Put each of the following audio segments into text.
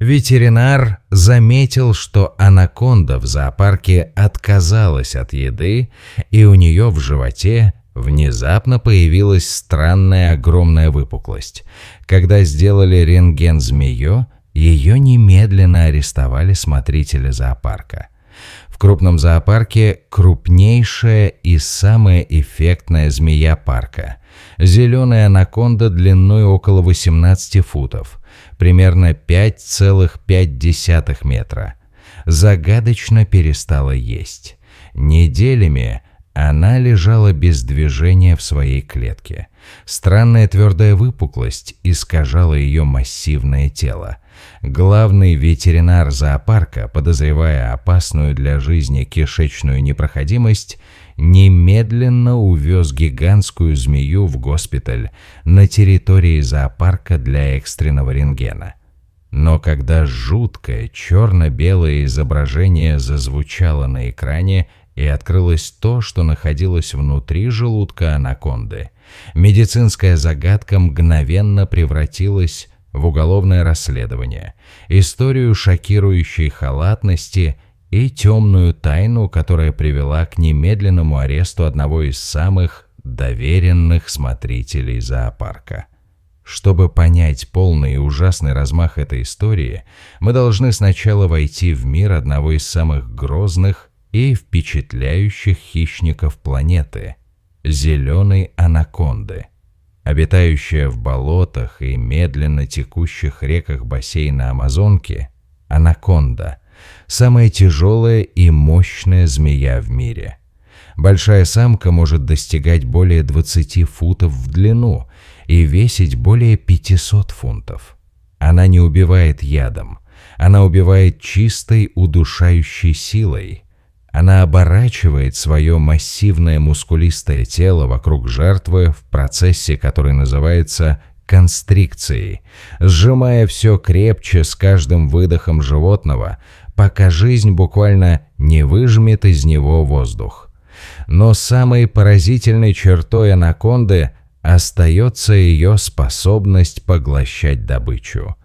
Ветеринар заметил, что анаконда в зоопарке отказалась от еды, и у нее в животе внезапно появилась странная огромная выпуклость. Когда сделали рентген змею, ее немедленно арестовали смотрители зоопарка. В крупном зоопарке крупнейшая и самая эффектная змея парка. Зеленая анаконда длиной около 18 футов, примерно 5,5 метра. Загадочно перестала есть. Неделями она лежала без движения в своей клетке. Странная твердая выпуклость искажала ее массивное тело. Главный ветеринар зоопарка, подозревая опасную для жизни кишечную непроходимость, немедленно увез гигантскую змею в госпиталь на территории зоопарка для экстренного рентгена. Но когда жуткое черно-белое изображение зазвучало на экране и открылось то, что находилось внутри желудка анаконды, медицинская загадка мгновенно превратилась в уголовное расследование, историю шокирующей халатности и темную тайну, которая привела к немедленному аресту одного из самых доверенных смотрителей зоопарка. Чтобы понять полный и ужасный размах этой истории, мы должны сначала войти в мир одного из самых грозных и впечатляющих хищников планеты – зеленой анаконды. Обитающая в болотах и медленно текущих реках бассейна Амазонки, анаконда – самая тяжелая и мощная змея в мире. Большая самка может достигать более 20 футов в длину и весить более 500 фунтов. Она не убивает ядом, она убивает чистой удушающей силой. Она оборачивает свое массивное мускулистое тело вокруг жертвы в процессе, который называется констрикцией, сжимая все крепче с каждым выдохом животного, пока жизнь буквально не выжмет из него воздух. Но самой поразительной чертой анаконды остается ее способность поглощать добычу.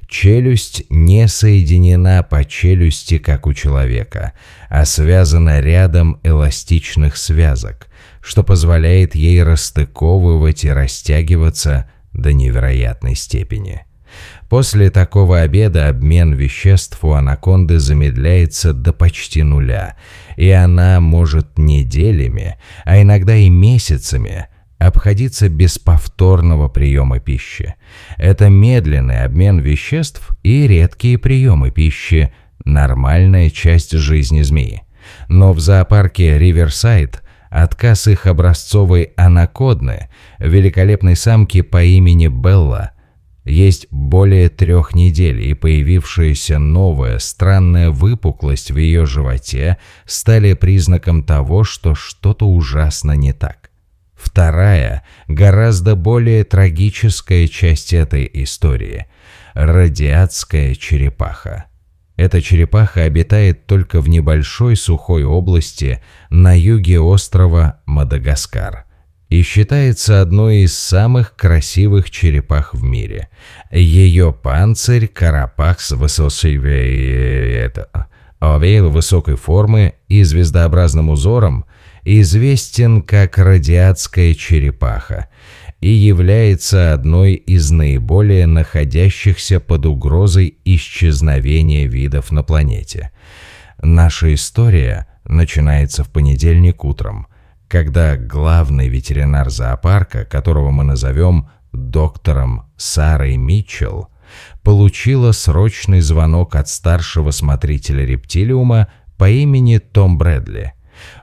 Челюсть не соединена по челюсти, как у человека, а связана рядом эластичных связок, что позволяет ей расстыковывать и растягиваться до невероятной степени. После такого обеда обмен веществ у анаконды замедляется до почти нуля, и она может неделями, а иногда и месяцами обходиться без повторного приема пищи. Это медленный обмен веществ и редкие приемы пищи – нормальная часть жизни змеи. Но в зоопарке Риверсайд отказ их образцовой анаконды, великолепной самки по имени Белла, есть более 3 недель, и появившаяся новая странная выпуклость в ее животе стали признаком того, что что-то ужасно не так. Вторая, гораздо более трагическая часть этой истории – радиатская черепаха. Эта черепаха обитает только в небольшой сухой области на юге острова Мадагаскар и считается одной из самых красивых черепах в мире. Ее панцирь карапакс высокой формы и звездообразным узором известен как радиатская черепаха и является одной из наиболее находящихся под угрозой исчезновения видов на планете. Наша история начинается в понедельник утром, когда главный ветеринар зоопарка, которого мы назовем доктором Сарой Митчелл, получила срочный звонок от старшего смотрителя рептилиума по имени Том Брэдли.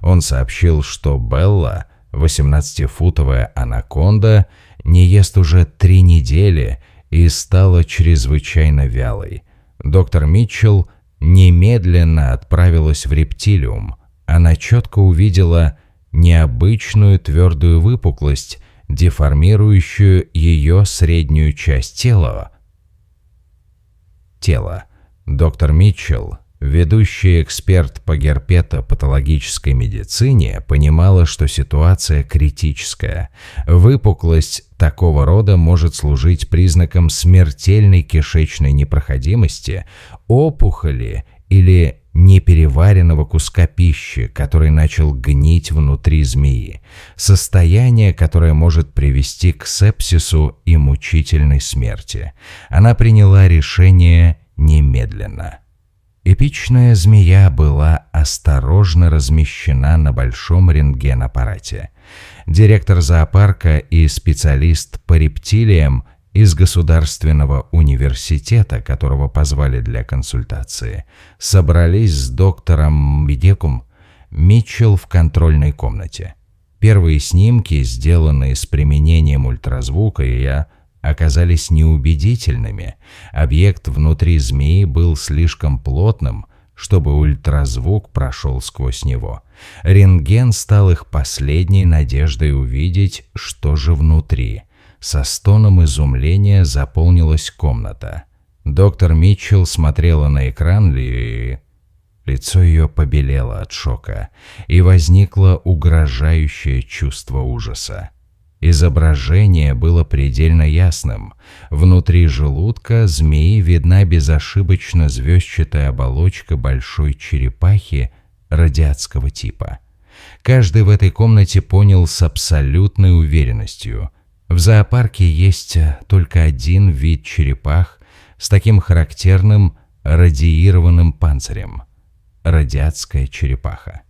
Он сообщил, что Белла, 18-футовая анаконда, не ест уже 3 недели и стала чрезвычайно вялой. Доктор Митчелл немедленно отправилась в рептилиум. Она четко увидела необычную твердую выпуклость, деформирующую ее среднюю часть тела. Доктор Митчелл Ведущий эксперт по герпетопатологической медицине понимала, что ситуация критическая. Выпуклость такого рода может служить признаком смертельной кишечной непроходимости, опухоли или непереваренного куска пищи, который начал гнить внутри змеи. Состояние, которое может привести к сепсису и мучительной смерти. Она приняла решение немедленно. Эпичная змея была осторожно размещена на большом рентген-аппарате. Директор зоопарка и специалист по рептилиям из Государственного университета, которого позвали для консультации, собрались с доктором Медекум Митчелл в контрольной комнате. Первые снимки, сделанные с применением ультразвука, оказались неубедительными. Объект внутри змеи был слишком плотным, чтобы ультразвук прошел сквозь него. Рентген стал их последней надеждой увидеть, что же внутри. Со стоном изумления заполнилась комната. Доктор Митчелл смотрела на экран, и лицо ее побелело от шока, и возникло угрожающее чувство ужаса. Изображение было предельно ясным. Внутри желудка змеи видна безошибочно звездчатая оболочка большой черепахи радиатского типа. Каждый в этой комнате понял с абсолютной уверенностью: в зоопарке есть только один вид черепах с таким характерным радиированным панцирем – радиатская черепаха.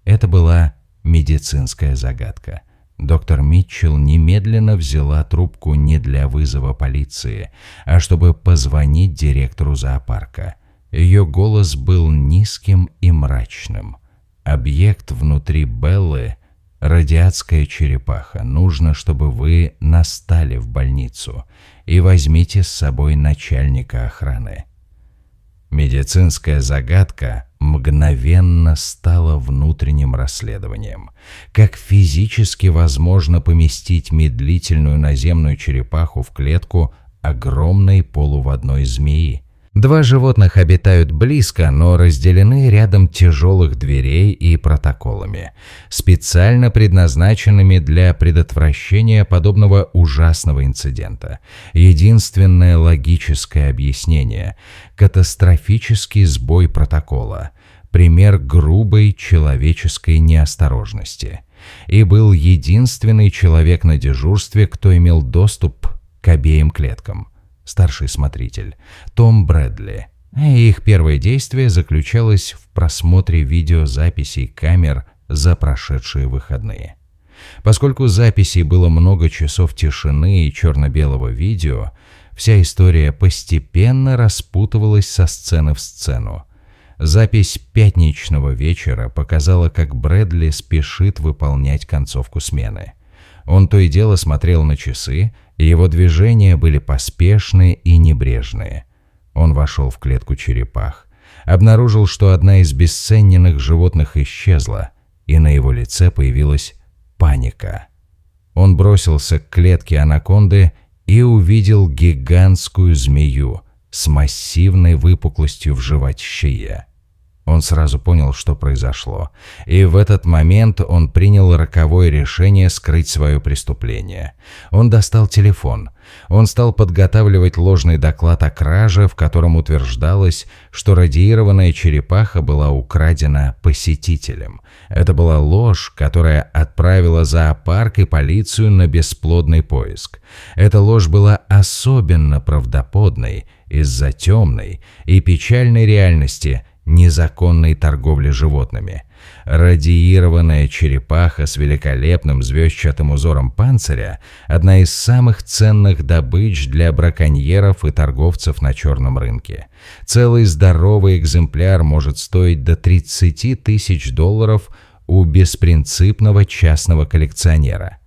Это была медицинская загадка. Доктор Митчелл немедленно взяла трубку не для вызова полиции, а чтобы позвонить директору зоопарка. Ее голос был низким и мрачным. «Объект внутри Беллы – радиатская черепаха. Нужно, чтобы вы настали в больницу и возьмите с собой начальника охраны». Медицинская загадка мгновенно стала внутренним расследованием. Как физически возможно поместить медлительную наземную черепаху в клетку огромной полуводной змеи? Два животных обитают близко, но разделены рядом тяжелых дверей и протоколами, специально предназначенными для предотвращения подобного ужасного инцидента. Единственное логическое объяснение – катастрофический сбой протокола, пример грубой человеческой неосторожности. И был единственный человек на дежурстве, кто имел доступ к обеим клеткам. Старший смотритель Том Брэдли. Их первое действие заключалось в просмотре видеозаписей камер за прошедшие выходные. Поскольку записей было много часов тишины и черно-белого видео, вся история постепенно распутывалась со сцены в сцену. Запись пятничного вечера показала, как Брэдли спешит выполнять концовку смены. Он то и дело смотрел на часы, и его движения были поспешные и небрежные. Он вошел в клетку черепах, обнаружил, что одна из бесценных животных исчезла, и на его лице появилась паника. Он бросился к клетке анаконды и увидел гигантскую змею с массивной выпуклостью в животе. Он сразу понял, что произошло, и в этот момент он принял роковое решение скрыть свое преступление. Он достал телефон. Он стал подготавливать ложный доклад о краже, в котором утверждалось, что радиированная черепаха была украдена посетителем. Это была ложь, которая отправила зоопарк и полицию на бесплодный поиск. Эта ложь была особенно правдоподобной из-за темной и печальной реальности незаконной торговли животными. Радиированная черепаха с великолепным звездчатым узором панциря – одна из самых ценных добыч для браконьеров и торговцев на черном рынке. Целый здоровый экземпляр может стоить до $30 тысяч у беспринципного частного коллекционера.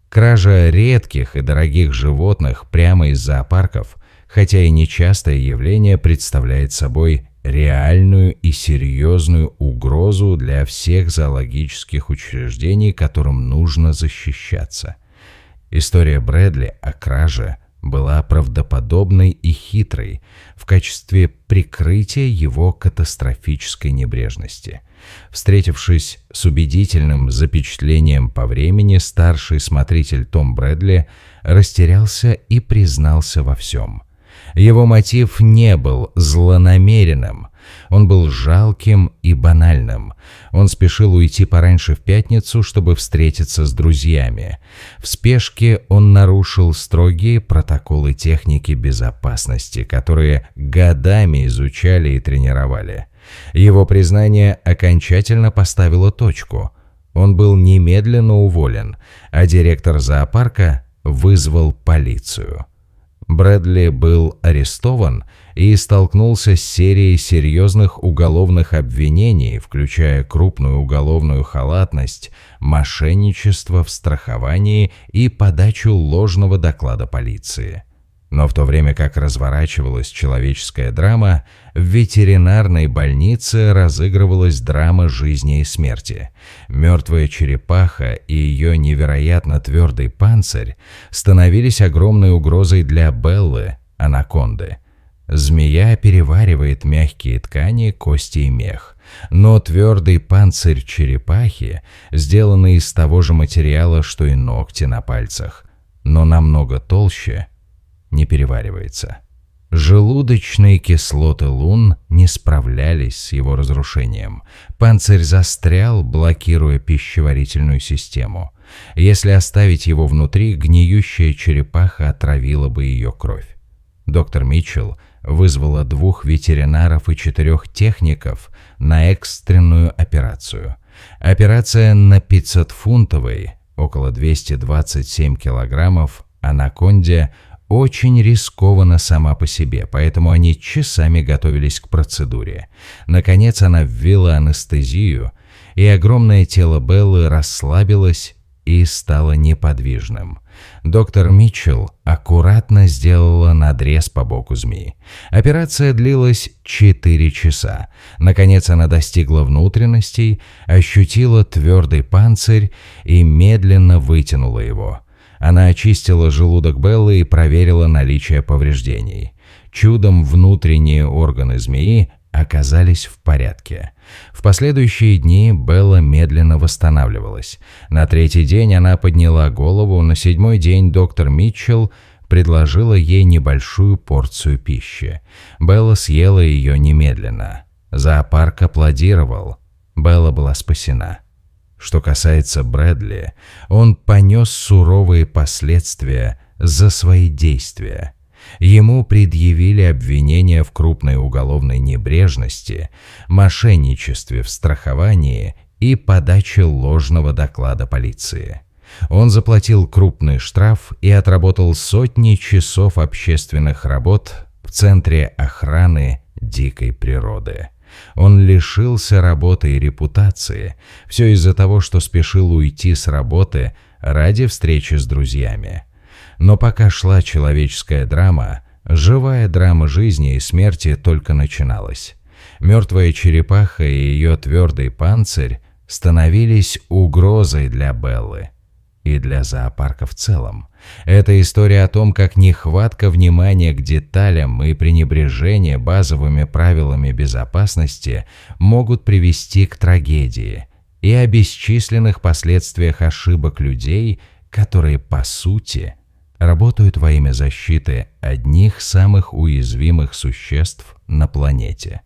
Кража редких и дорогих животных прямо из зоопарков, хотя и нечастое явление, представляет собой реальную и серьезную угрозу для всех зоологических учреждений, которым нужно защищаться. История Брэдли о краже была правдоподобной и хитрой в качестве прикрытия его катастрофической небрежности. Встретившись с убедительным запечатлением по времени, старший смотритель Том Брэдли растерялся и признался во всем. Его мотив не был злонамеренным, он был жалким и банальным. Он спешил уйти пораньше в пятницу, чтобы встретиться с друзьями. В спешке он нарушил строгие протоколы техники безопасности, которые годами изучали и тренировали. Его признание окончательно поставило точку. Он был немедленно уволен, а директор зоопарка вызвал полицию. Брэдли был арестован и столкнулся с серией серьезных уголовных обвинений, включая крупную уголовную халатность, мошенничество в страховании и подачу ложного доклада полиции. Но в то время как разворачивалась человеческая драма, в ветеринарной больнице разыгрывалась драма жизни и смерти. Мертвая черепаха и ее невероятно твердый панцирь становились огромной угрозой для Беллы, анаконды. Змея переваривает мягкие ткани, кости и мех. Но твердый панцирь черепахи, сделанный из того же материала, что и ногти на пальцах, но намного толще, не переваривается. Желудочные кислоты лун не справлялись с его разрушением. Панцирь застрял, блокируя пищеварительную систему. Если оставить его внутри, гниющая черепаха отравила бы ее кровь. Доктор Митчелл вызвала 2 ветеринаров и 4 техников на экстренную операцию. Операция на 500-фунтовой, около 227 килограммов, анаконде очень рискована сама по себе, поэтому они часами готовились к процедуре. Наконец она ввела анестезию, и огромное тело Беллы расслабилось и стало неподвижным. Доктор Митчелл аккуратно сделала надрез по боку змеи. Операция длилась 4 часа. Наконец она достигла внутренностей, ощутила твердый панцирь и медленно вытянула его. Она очистила желудок Беллы и проверила наличие повреждений. Чудом внутренние органы змеи оказались в порядке. В последующие дни Белла медленно восстанавливалась. На 3-й день она подняла голову, на 7-й день доктор Митчелл предложила ей небольшую порцию пищи. Белла съела ее немедленно. Зоопарк аплодировал. Белла была спасена. Что касается Брэдли, он понес суровые последствия за свои действия. Ему предъявили обвинения в крупной уголовной небрежности, мошенничестве в страховании и подаче ложного доклада полиции. Он заплатил крупный штраф и отработал сотни часов общественных работ в Центре охраны дикой природы. Он лишился работы и репутации, все из-за того, что спешил уйти с работы ради встречи с друзьями. Но пока шла человеческая драма, живая драма жизни и смерти только начиналась. Мертвая черепаха и ее твердый панцирь становились угрозой для Беллы и для зоопарка в целом. Это история о том, как нехватка внимания к деталям и пренебрежение базовыми правилами безопасности могут привести к трагедии и о бесчисленных последствиях ошибок людей, которые, по сути, работают во имя защиты одних самых уязвимых существ на планете.